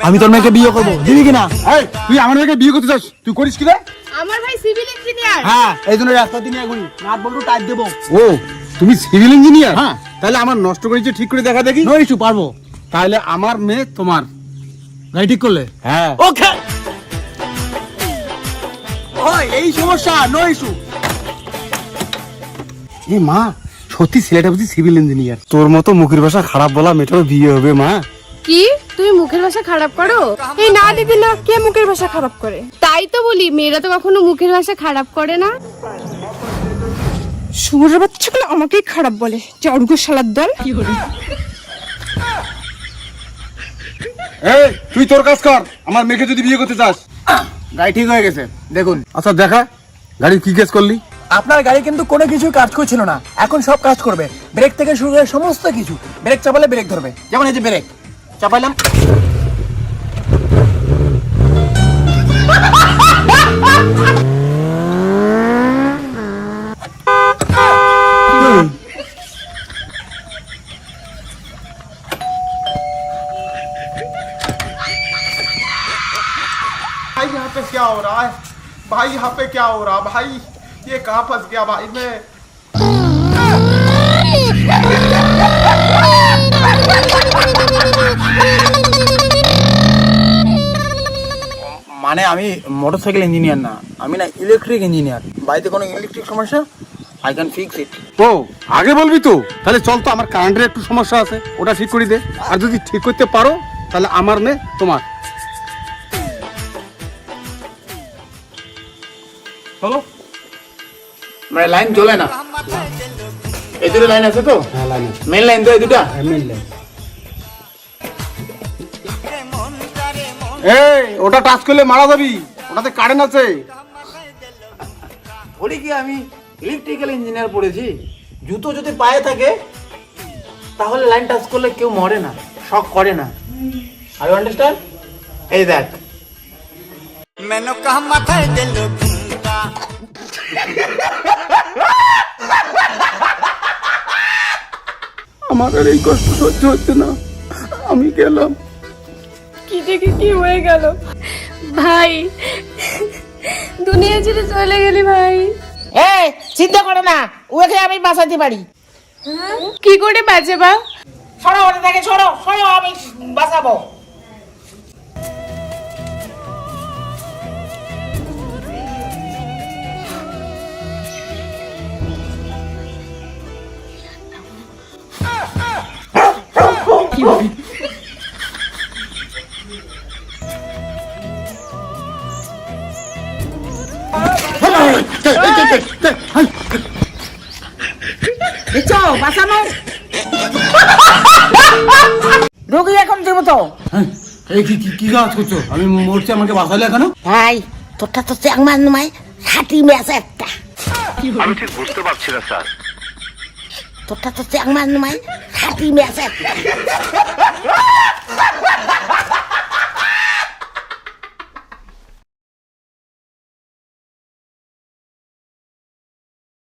আমি তোর মেয়েকে বিয়ে করবো, দিবি কিনা? তুই আমার মেয়েকে বিয়ে করতে চাস, তুই করিস কি রে? আমার ভাই সিভিল ইঞ্জিনিয়ার। হ্যাঁ, এই জন্য রাস্তা দিয়ে নিয়ে ঘুরি, নাট বল্টু টাইট দেবো। ও, তুমি সিভিল ইঞ্জিনিয়ার? হ্যাঁ। তাহলে আমার নষ্ট করেছে ঠিক করে দেখা দেখি। নো ইস্যু, পারবো। তাহলে আমার মেয়ে তোমার। গাড়ি ঠিক করলে? হ্যাঁ। ওকে। ওই এই সমস্যা, নো ইস্যু। এ মা, সত্যি ছেলেটা বুঝি সিভিল ইঞ্জিনিয়ার। তোর মতো মুখের ভাষা খারাপ বলা মেয়েটারও বিয়ে হবে মা। কি তুমি মুখের ভাষা খারাপ করো? এই না দিদি না, কে মুখের ভাষা খারাপ করে? তাই তো বলি, মেয়েরা তো কখনো মুখের ভাষা খারাপ করে না। শুয়োরের বাচ্চাগুলো আমাকেই খারাপ বলে, জর্গ শালার দল। এই তুই তোর কাজ কর, আমার মেয়েকে যদি বিয়ে করতে চাস। গাড়ি ঠিক হয়ে গেছে, দেখুন। আচ্ছা দেখা, গাড়ির কি কাজ করলি? আপনার গাড়ি কিন্তু কোনো কিছু কাজ করছিল না, এখন সব কাজ করবে। ব্রেক থেকে শুরু করে সমস্ত কিছু। ব্রেক চাপালে ব্রেক ধরবে, যেমন এই যে ব্রেক চাপাইলাম। भाई यहाँ पे क्या हो रहा है? भाई यहाँ पे क्या हो रहा है भाई? ये कहाँ फंस गया भाई मैं? মানে আমি মোটরসাইকেল ইঞ্জিনিয়ার না, আমি না ইলেকট্রিক ইঞ্জিনিয়ার। বাড়িতে কোনো ইলেকট্রিক সমস্যা, আই ক্যান ফিক্স ইট। ও, আগে বলবি তো। তাহলে চল তো, আমার কারেন্টের একটু সমস্যা আছে, ওটা ঠিক করে দে। আর যদি ঠিক করতে পারো তাহলে আমার মেয়ে তোমার। চলো। মানে লাইন জ্বলে না, এই দুটো লাইন আছে তো? হ্যাঁ, লাইন। মেন লাইন তো এই দুটা। এই ওটা টাচ করলে মারা যাবি, ওটাতে কারেন্ট আছে। বলি কি, আমি ইলেকট্রিক্যাল ইঞ্জিনিয়ার পড়েছি। জুতো যদি পায়ে থাকে তাহলে লাইন টাচ করলে কেউ মরে না, শক করে না। Are you understand? এই দেখ, मैंने कहा माथा दिल घूमता আমার আর এই কষ্ট সহ্য হচ্ছে না, আমি গেলাম। কি থেকে কি হয়ে গেল ভাই? দুনিয়া ছেড়ে চলে গেলি ভাই। এই চিন্তা করো না, ওকে আমি বাঁচাতে পারি। কি করে বাঁচাবা? সরো ওটা থেকে, সরো সরো, আমি বাঁচাবো। দেখছো বাঁচানো রোগী এখন দেবো তো। এই কি কি কাজ করছো? আমি মরছি, আমাকে বাঁচালে কেন? ভাই তোরটা তো চ্যাংমান নয়, খাটি ম্যাচ একটা। আমি ঠিক বুঝতে পারছি না স্যার। তোরটা তো চ্যাংমান নয়, খাটি ম্যাচ একটা।